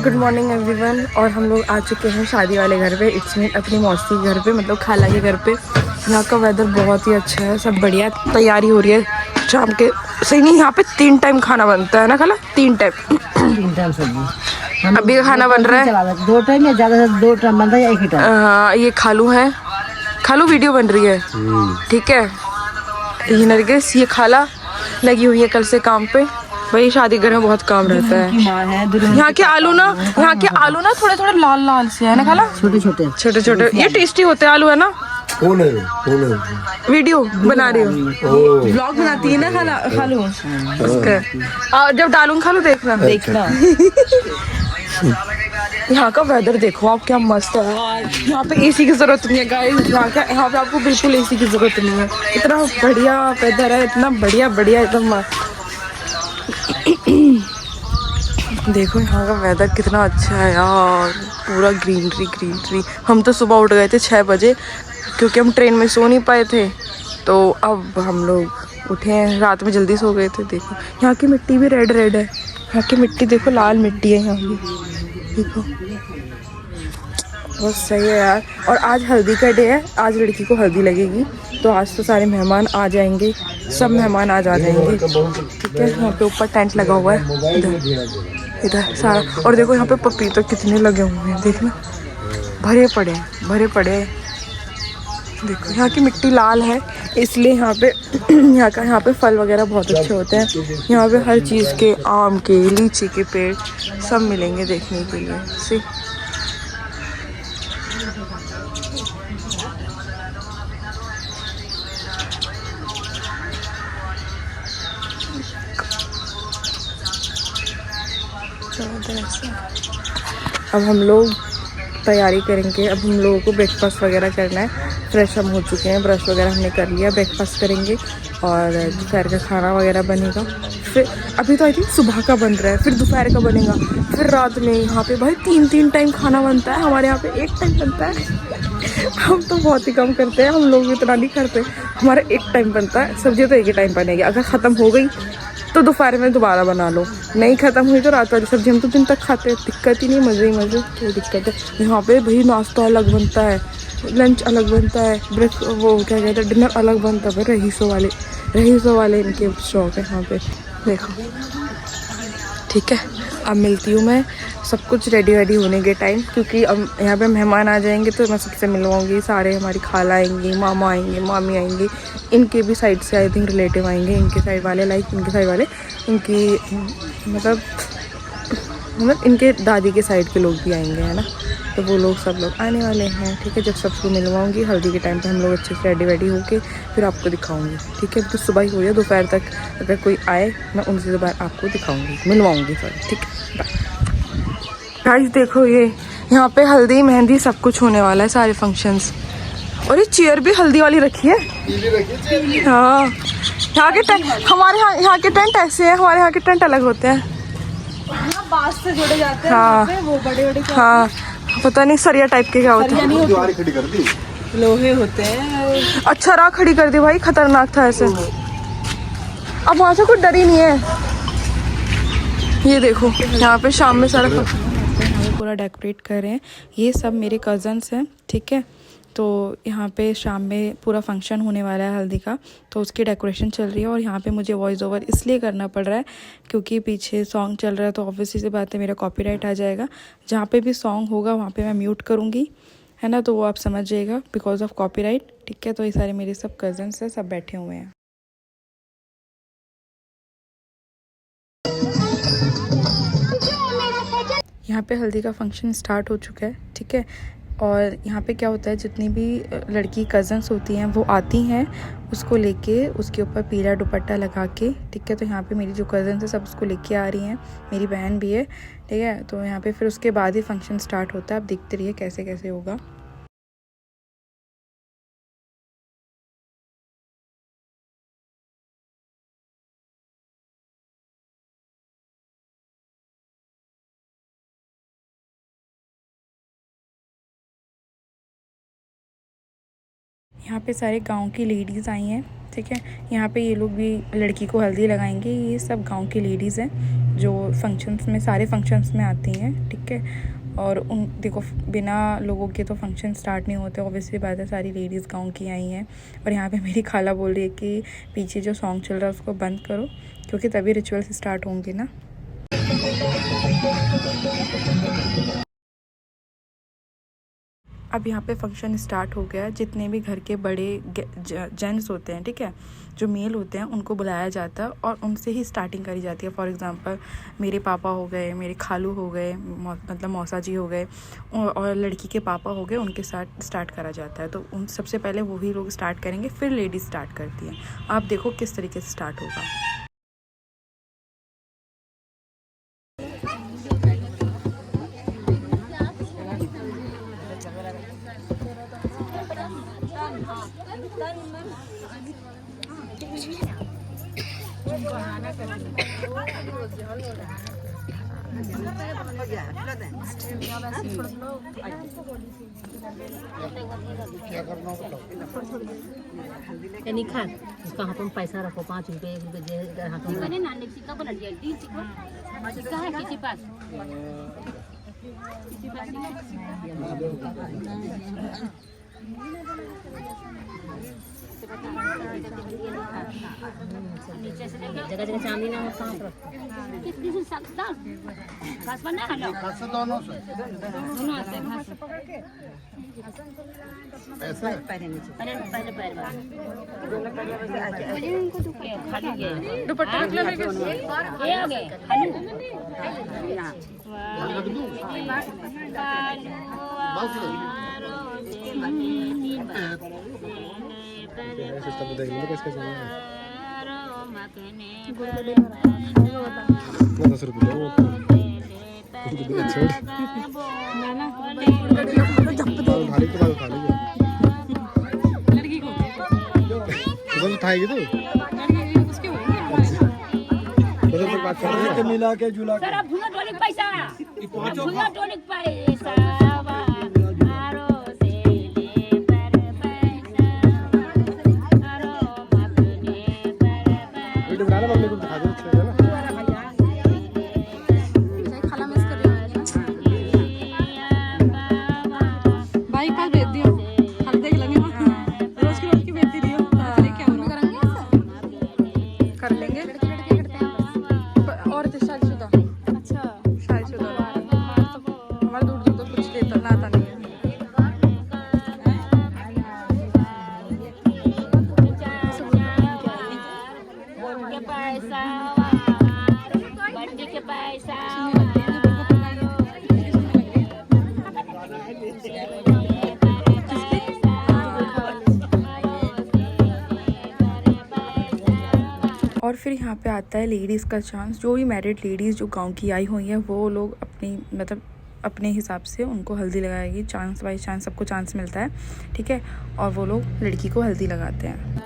Good morning everyone. और हम लोग आ चुके हैं शादी वाले घर पे। इट्स मीन अपनी मौसी के घर पे, मतलब खाला के घर पे। यहाँ का वेदर बहुत ही अच्छा है, सब बढ़िया। तैयारी हो रही है शाम के। सही नहीं, यहाँ पे 3 टाइम खाना बनता है ना खाला? 3 टाइम। 3 टाइम सब्जी। अभी खाना बन रहा है 2 टाइम या ज़्यादा से 2 टाइम बनता है या 1 ही टाइम? हाँ, ये खालू है। खालू वीडियो बन रही है, ठीक है। ये नरगिस, ये खाला लगी हुई है कल से काम पे। वही शादी घर में बहुत काम रहता है। यहाँ के आलू ना थोड़े थोड़े लाल लाल से है ना खाला? छोटे छोटे ये टेस्टी होते हैं आलू, है ना? कौन है? वीडियो बना रही हूँ, ब्लॉग बनाती है ना खालू। जब डालूंगा खालू देखना। यहाँ का वेदर देखो आप, क्या मस्त है। यहाँ पे एसी की जरूरत नहीं है गाइस। यहाँ पे आपको बिल्कुल एसी की जरूरत नहीं है। इतना बढ़िया वेदर है, इतना बढ़िया एकदम। देखो यहाँ का वेदर कितना अच्छा है यार, पूरा ग्रीनरी। हम तो सुबह उठ गए थे 6 बजे, क्योंकि हम ट्रेन में सो नहीं पाए थे। तो अब हम लोग उठे हैं, रात में जल्दी सो गए थे। देखो यहाँ की मिट्टी भी रेड है। यहाँ की मिट्टी देखो, लाल मिट्टी है यहाँ की, देखो बहुत सही है यार। और आज हल्दी का डे है, आज लड़की को हल्दी लगेगी। तो आज तो सारे मेहमान आ जाएंगे, सब मेहमान आज आ जाएंगे, ठीक है। यहाँ पे ऊपर टेंट लगा हुआ है, इधर सारा। और देखो यहाँ पे पपीते कितने लगे हुए हैं, देखना भरे पड़े हैं। देखो यहाँ की मिट्टी लाल है, इसलिए यहाँ पे यहाँ पे फल वगैरह बहुत अच्छे होते हैं। यहाँ पे हर चीज़ के, आम के, लीची के पेड़ सब मिलेंगे देखने के लिए। सी अब हम लोग तैयारी करेंगे। अब हम लोगों को ब्रेकफास्ट वगैरह करना है। फ्रेश हम हो चुके हैं, ब्रश वगैरह हमने कर लिया। ब्रेकफास्ट करेंगे और दोपहर का खाना वगैरह बनेगा। फिर अभी तो आई थिंक सुबह का बन रहा है, फिर दोपहर का बनेगा, फिर रात में। यहाँ पे भाई 3 टाइम खाना बनता है। हमारे यहाँ पे 1 टाइम बनता है। हम तो बहुत ही कम करते हैं, हम लोग इतना नहीं करते। हमारा 1 टाइम बनता है। सब्जी तो 1 ही टाइम बनेगी। अगर ख़त्म हो गई तो दोपहर में दोबारा बना लो, नहीं ख़त्म हुई तो रात वाली सब्जी। हम तो दिन तक खाते हैं, दिक्कत ही नहीं, मज़े ही मज़े। कोई दिक्कत है? यहाँ पे भाई नाश्ता अलग बनता है, लंच अलग बनता है, वो क्या कहते हैं, डिनर अलग बनता है। रईसों वाले इनके शौक है यहाँ पे, देखो, ठीक है। अब मिलती हूँ मैं सब कुछ रेडी होने के टाइम, क्योंकि अब यहाँ पे मेहमान आ जाएंगे तो मैं सबसे मिलवाऊँगी। सारे हमारी खाला आएंगी, मामा आएंगे, मामी आएंगी। इनके भी साइड से आई थिंक रिलेटिव आएंगे, इनके साइड वाले, इनके साइड वाले, इनकी मतलब इनके दादी के साइड के लोग भी आएंगे, है ना। तो वो लोग सब लोग आने वाले हैं, ठीक है। जब सबको मिलवाऊंगी हल्दी के टाइम पे, हम लोग अच्छे से रेडी होके फिर आपको दिखाऊंगी, ठीक है। तो सुबह ही हो रही है, दोपहर तक अगर कोई आए मैं उनसे दोबारा आपको मिलवाऊंगी, सॉरी, ठीक है। गाइस देखो, ये यहाँ पे हल्दी मेहंदी सब कुछ होने वाला है, सारे फंक्शंस। और ये चेयर भी हल्दी वाली रखी है। हाँ, यहाँ के टेंट, हमारे यहाँ के टेंट ऐसे हैं, हमारे यहाँ के टेंट अलग होते हैं। बांस से जोड़े जाते हैं। हाँ, वो बड़े हाँ, पता नहीं सरिया टाइप के क्या होते हैं, लोहे होते हैं। अच्छा, राह खड़ी कर दी भाई, खतरनाक था ऐसे। अब वहाँ से कुछ डर ही नहीं है। ये देखो यहाँ पे शाम में सारा पूरा डेकोरेट कर रहे हैं। ये सब मेरे कज़न्स हैं, ठीक है। तो यहाँ पे शाम में पूरा फंक्शन होने वाला है हल्दी का, तो उसकी डेकोरेशन चल रही है। और यहाँ पे मुझे वॉइस ओवर इसलिए करना पड़ रहा है क्योंकि पीछे सॉन्ग चल रहा है, तो ऑब्वियसली सी बात है मेरा कॉपीराइट आ जाएगा। जहाँ पे भी सॉन्ग होगा वहाँ पे मैं म्यूट करूँगी, है ना। तो वो आप समझ जाइएगा, बिकॉज ऑफ कॉपीराइट, ठीक है। तो ये सारे मेरे सब कज़न्स हैं, सब बैठे हुए हैं। यहाँ पे हल्दी का फंक्शन स्टार्ट हो चुका है, ठीक है। और यहाँ पे क्या होता है, जितनी भी लड़की कज़न्स होती हैं वो आती हैं उसको लेके, उसके ऊपर पीला दुपट्टा लगा के, ठीक है। तो यहाँ पे मेरी जो कज़न्स है सब उसको लेके आ रही हैं, मेरी बहन भी है, ठीक है। तो यहाँ पे फिर उसके बाद ही फंक्शन स्टार्ट होता है। आप देखते रहिए कैसे कैसे होगा। यहाँ पे सारे गांव की लेडीज़ आई हैं, ठीक है। यहाँ पे ये लोग भी लड़की को हल्दी लगाएंगे। ये सब गांव की लेडीज़ हैं, जो फंक्शंस में, सारे फंक्शंस में आती हैं, ठीक है। और उन देखो बिना लोगों के तो फंक्शन स्टार्ट नहीं होते, ऑब्वियसली बात है, सारी लेडीज़ गाँव की आई हैं। और यहाँ पे मेरी खाला बोल रही है कि पीछे जो सॉन्ग चल रहा है उसको बंद करो, क्योंकि तभी रिचुअल्स स्टार्ट होंगे ना। अब यहाँ पे फंक्शन स्टार्ट हो गया है। जितने भी घर के बड़े जेंट्स होते हैं, ठीक है, जो मेल होते हैं, उनको बुलाया जाता है और उनसे ही स्टार्टिंग करी जाती है। फॉर एग्जांपल मेरे पापा हो गए, मेरे खालू हो गए, मतलब मौसा जी हो गए, और लड़की के पापा हो गए, उनके साथ स्टार्ट करा जाता है। तो उन सबसे पहले वही लोग स्टार्ट करेंगे, फिर लेडीज़ स्टार्ट करती हैं। आप देखो किस तरीके से स्टार्ट होगा। नहीं खा उसका हाथ में पैसा रखो, 5 रुपये 1 रुपये जे हाथ में। मैंने नानी सिक्का बना दिया, 3 सिक्का है किसी पास? जगह जगह चांदी ना हो, कहाँ पर कितनी से 10 घास पर ना हलो, घास दोनों से घास पकड़ के ऐसे पहले पैर मुझे उनको खाली गए दुपट्टा लगे ये आ गए खाली मिला के जुला सर अब भुना टोलिक पैसा भुना टोलिक पैसा और फिर यहाँ पे आता है लेडीज़ का चांस। जो भी मैरिड लेडीज़ जो गांव की आई हुई हैं, वो लोग अपनी मतलब अपने हिसाब से उनको हल्दी लगाएगी। चांस बाई चांस सबको चांस मिलता है, ठीक है, और वो लोग लड़की को हल्दी लगाते हैं।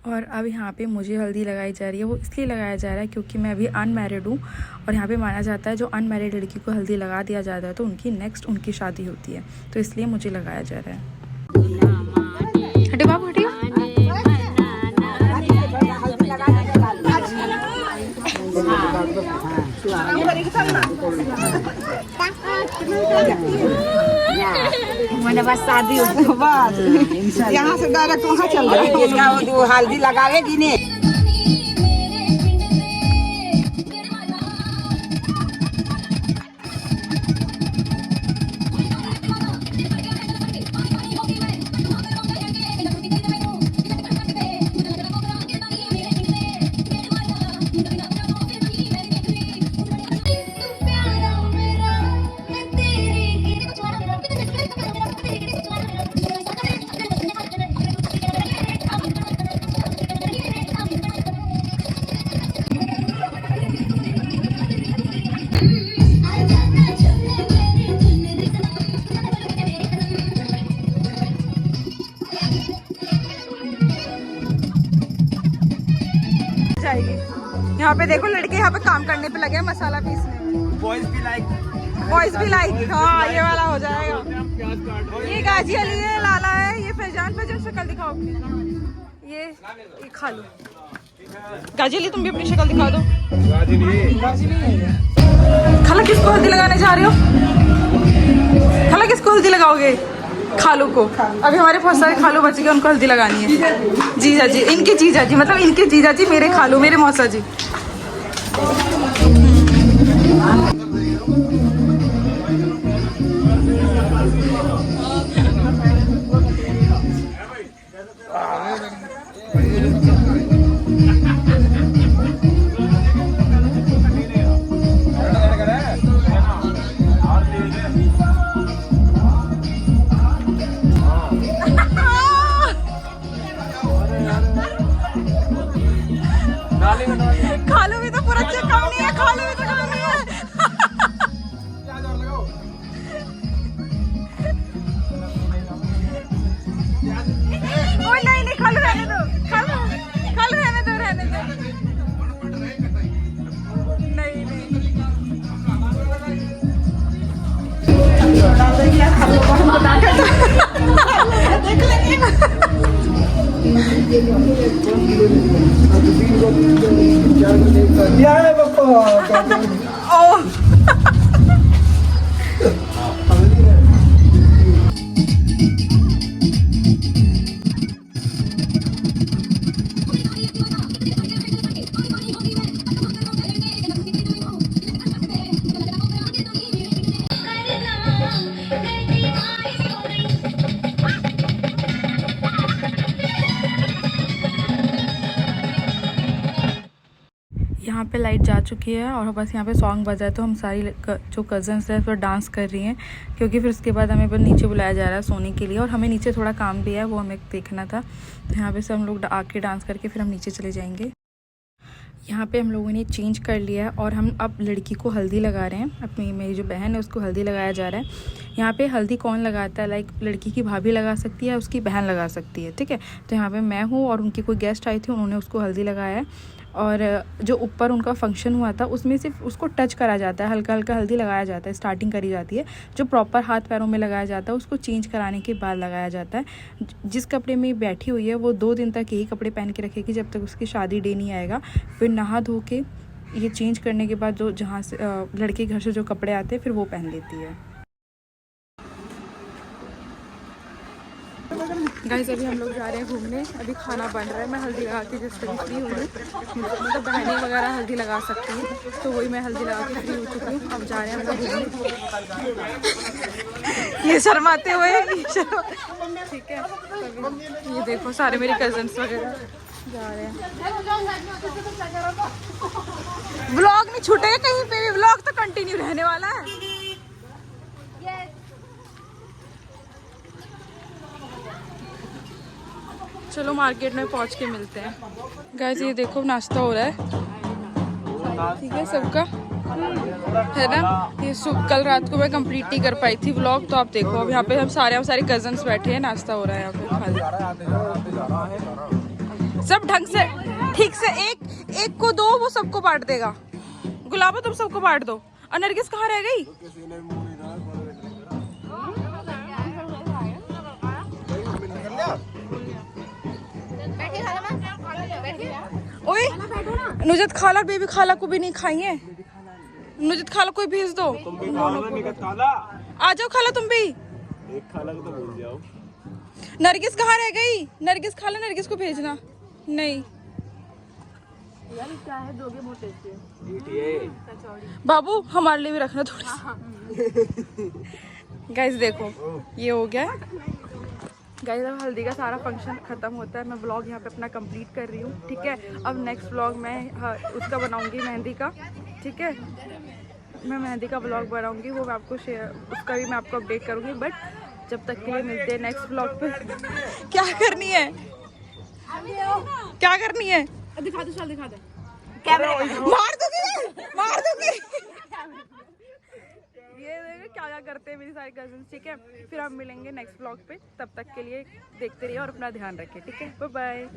और अब यहाँ पे मुझे हल्दी लगाई जा रही है। वो इसलिए लगाया जा रहा है क्योंकि मैं अभी अनमैरिड हूँ और यहाँ पे माना जाता है जो अनमैरिड लड़की को हल्दी लगा दिया जाता है तो उनकी नेक्स्ट उनकी शादी होती है, तो इसलिए मुझे लगाया जा रहा है। हटे बाबू हटिए। मैंने बस शादी हो गई बाद यहाँ से डायरेक्ट वहाँ चल गई। वो हल्दी लगावेगी ने यहाँ पे देखो लड़के यहाँ पे काम करने पे लगे हैं, मसाला पीसने। बॉयज भी लाइक हाँ ये वाला हो जाएगा। ये गाजी अली है, लाला है, ये फैजान शक्ल दिखाओ अपनी। ये खा लो गाजी अली, तुम भी अपनी शक्ल दिखा दो। खाला किसको हल्दी लगाने जा रहे हो? खाला किसको हल्दी लगाओगे? खालू को। अभी हमारे बहुत सारे खालू बच गए, उनको हल्दी लगानी है। जीजा जी, इनके जीजा जी, मतलब इनके जीजा जी मेरे खालू, मेरे मौसा जी। खालू भी तो पूरा चेक कम नहीं है, खालू भी तो कम नहीं है। ओ नहीं नहीं, खालू रहने दो, खालू रहने दो, रहने दो। नहीं नहीं देख लेंगे। क्या है पापा? यहाँ पे लाइट जा चुकी है और बस यहाँ पे सॉन्ग बजा है, तो हम सारी जो कज़न्स हैं फिर डांस कर रही हैं, क्योंकि फिर उसके बाद हमें नीचे बुलाया जा रहा है सोने के लिए और हमें नीचे थोड़ा काम भी है, वो हमें देखना था। तो यहाँ पे से हम लोग आके डांस करके फिर हम नीचे चले जाएंगे। यहाँ पे हम लोगों ने चेंज कर लिया है और हम अब लड़की को हल्दी लगा रहे हैं। अपनी मेरी जो बहन है उसको हल्दी लगाया जा रहा है। यहाँ पे हल्दी कौन लगाता है, लाइक लड़की की भाभी लगा सकती है, उसकी बहन लगा सकती है, ठीक है। तो यहाँ पे मैं हूँ और उनकी कोई गेस्ट आई थी, उन्होंने उसको हल्दी लगाया है। और जो ऊपर उनका फंक्शन हुआ था उसमें सिर्फ उसको टच करा जाता है, हल्का हल्का हल्दी लगाया जाता है, स्टार्टिंग करी जाती है। जो प्रॉपर हाथ पैरों में लगाया जाता है उसको चेंज कराने के बाद लगाया जाता है। जिस कपड़े में बैठी हुई है वो 2 दिन तक यही कपड़े पहन के रखेगी जब तक उसकी शादी डे नहीं आएगा। फिर नहा धो के ये चेंज करने के बाद जो जहाँ से लड़के घर से जो कपड़े आते हैं फिर वो पहन लेती है। गाइस अभी हम लोग जा रहे हैं घूमने, अभी खाना बन रहा है। मैं हल्दी लगा के जिस तरह फ्री हुई हूँ, मतलब बहनें वगैरह हल्दी लगा सकती हैं, तो वही मैं हल्दी लगा के फ्री हो चुकी हूँ। अब जा रहे हैं हम लोग घूमने। ये शर्माते हुए ठीक है। ये देखो सारे मेरे कजन्स वगैरह जा रहे हैं। व्लॉग नहीं छूटेगा कहीं पे भी, व्लॉग तो कंटिन्यू रहने वाला है। चलो मार्केट में पहुंच के मिलते हैं। गाइस ये देखो नाश्ता हो रहा है, ठीक है सबका, है ना। ये कल रात को मैं कंप्लीट नहीं कर पाई थी व्लॉग, तो आप देखो अब यहाँ पे हम सारे कजन्स बैठे हैं, नाश्ता हो रहा है यहाँ पे। सब ढंग से ठीक से एक को दो, वो सबको बांट देगा। गुलाबो तुम सबको बांट दो। और नरगिस कहाँ रह गई? ओए नुजत खाला बेबी खाला को भी नहीं खाई है। नुजत खाला कोई भेज दो। आ जाओ खाला तुम भी। एक खाला को तो भूल जाओ। नरगिस कहाँ रह गई? नरगिस खाला, नरगिस को भेजना। नहीं यार क्या है, दोगे मोटे से बाबू, हमारे लिए भी रखना थोड़ा। गाइस देखो ये हो गया गाइस। अब हल्दी का सारा फंक्शन खत्म होता है। मैं व्लॉग यहाँ पे अपना कंप्लीट कर रही हूँ, ठीक है। अब नेक्स्ट व्लॉग मैं उसका बनाऊंगी, मेहंदी का, ठीक है। मैं मेहंदी का व्लॉग बनाऊंगी, वो मैं आपको शेयर, उसका भी मैं आपको अपडेट करूंगी। बट जब तक के लिए मिलते हैं नेक्स्ट व्लॉग पे। क्या करनी है, क्या करनी है? दिखा दो, चल दिखा दे। मार दूंगी, मार दूंगी। ये देखो क्या क्या करते हैं मेरी सारी कजिन्स, ठीक है। फिर हम मिलेंगे नेक्स्ट व्लॉग पे, तब तक के लिए देखते रहिए और अपना ध्यान रखें, ठीक है। Bye bye.